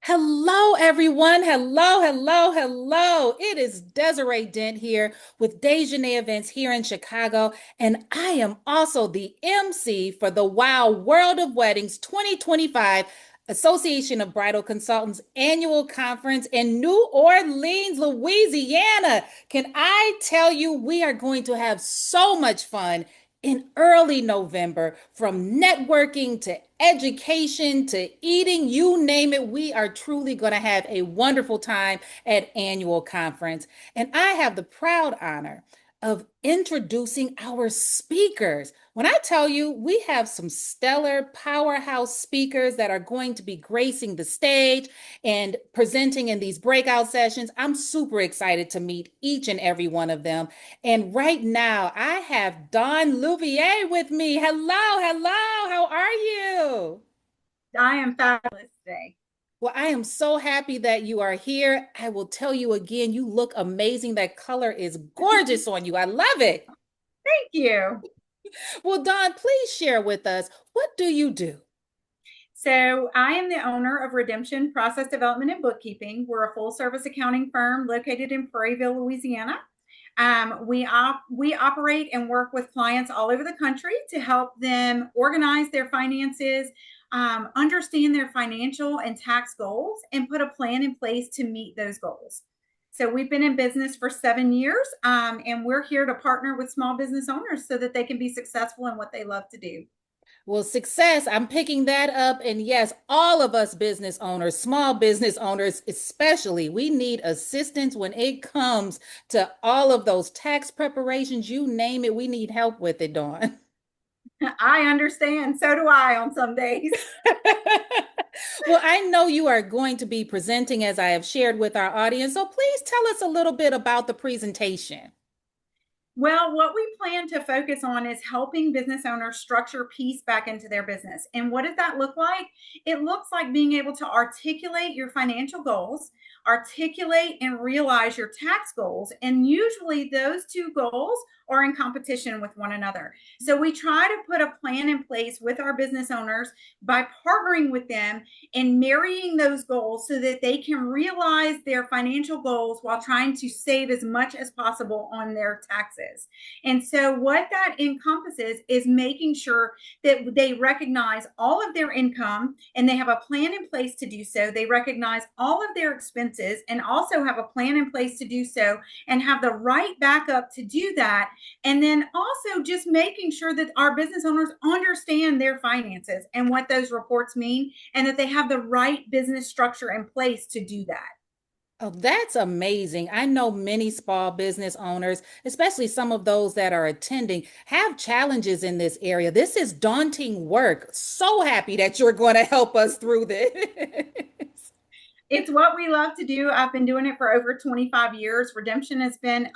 Hello, everyone. Hello, hello, hello. It is Desiree Dent here with Dejanay Events here in Chicago, and I am also the MC for the Wow World of Weddings 2025 Association of Bridal Consultants annual conference in New Orleans, Louisiana. Can I tell you, we are going to have so much fun in early November, from networking to education to eating, you name it. We are truly going to have a wonderful time at annual conference. And I have the proud honor of introducing our speakers. When I tell you, we have some stellar powerhouse speakers that are going to be gracing the stage and presenting in these breakout sessions. I'm super excited to meet each and every one of them. And right now, I have Dawn Louviere with me. Hello, hello. How are you? I am fabulous today. Well, I am so happy that you are here. I will tell you again, you look amazing. That color is gorgeous on you. I love it. Thank you. Well, Dawn, please share with us, what do you do? So, I am the owner of Redemption Process Development and Bookkeeping. We're a full service accounting firm located in Prairieville, Louisiana. We operate and work with clients all over the country to help them organize their finances, understand their financial and tax goals, and put a plan in place to meet those goals. So we've been in business for 7 years, and we're here to partner with small business owners so that they can be successful in what they love to do. Well, success, I'm picking that up. And yes, all of us business owners, small business owners especially, we need assistance when it comes to all of those tax preparations. You name it, we need help with it, Dawn. I understand. So do I on some days. Well, I know you are going to be presenting as I have shared with our audience. So please tell us a little bit about the presentation. Well, what we plan to focus on is helping business owners structure peace back into their business. And what does that look like? It looks like being able to articulate your financial goals, articulate and realize your tax goals. And usually those two goals are in competition with one another. So we try to put a plan in place with our business owners by partnering with them and marrying those goals so that they can realize their financial goals while trying to save as much as possible on their taxes. And so, what that encompasses is making sure that they recognize all of their income and they have a plan in place to do so. They recognize all of their expenses and also have a plan in place to do so and have the right backup to do that. And then also just making sure that our business owners understand their finances and what those reports mean and that they have the right business structure in place to do that. Oh, that's amazing. I know many small business owners, especially some of those that are attending, have challenges in this area. This is daunting work. So happy that you're going to help us through this. It's what we love to do. I've been doing it for over 25 years. Redemption has been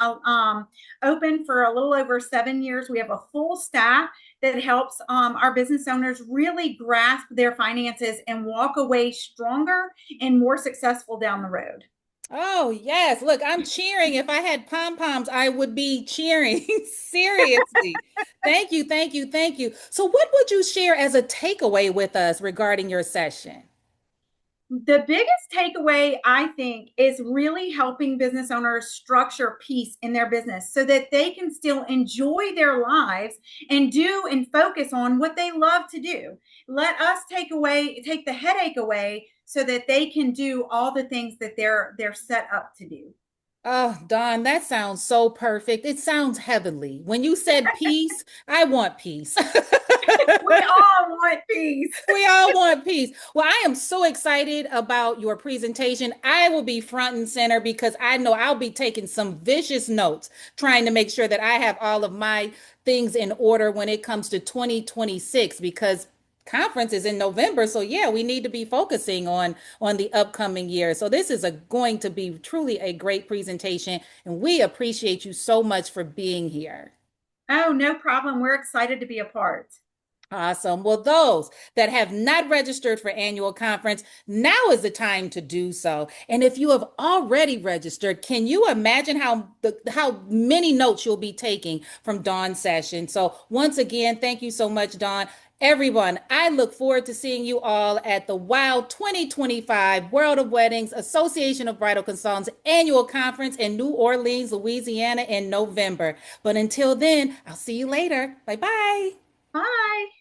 open for a little over 7 years. We have a full staff that helps our business owners really grasp their finances and walk away stronger and more successful down the road. Oh, yes. Look, I'm cheering. If I had pom-poms, I would be cheering. Seriously. Thank you, thank you, thank you. So, what would you share as a takeaway with us regarding your session? The biggest takeaway, I think, is really helping business owners structure peace in their business so that they can still enjoy their lives and do and focus on what they love to do. Let us take the headache away so that they can do all the things that they're set up to do. Oh, Don, that sounds so perfect. It sounds heavenly. When you said peace, I want peace. We all want peace. We all want peace. Well, I am so excited about your presentation. I will be front and center because I know I'll be taking some vicious notes, trying to make sure that I have all of my things in order when it comes to 2026 because conference is in November. So yeah, we need to be focusing on the upcoming year. So this is going to be truly a great presentation and we appreciate you so much for being here. Oh, no problem. We're excited to be a part. Awesome. Well, those that have not registered for annual conference, now is the time to do so. And if you have already registered, can you imagine how many notes you'll be taking from Dawn's session? So once again, thank you so much, Dawn. Everyone, I look forward to seeing you all at the WOW 2025 World of Weddings Association of Bridal Consultants annual conference in New Orleans, Louisiana in November. But until then, I'll see you later. Bye bye. Bye.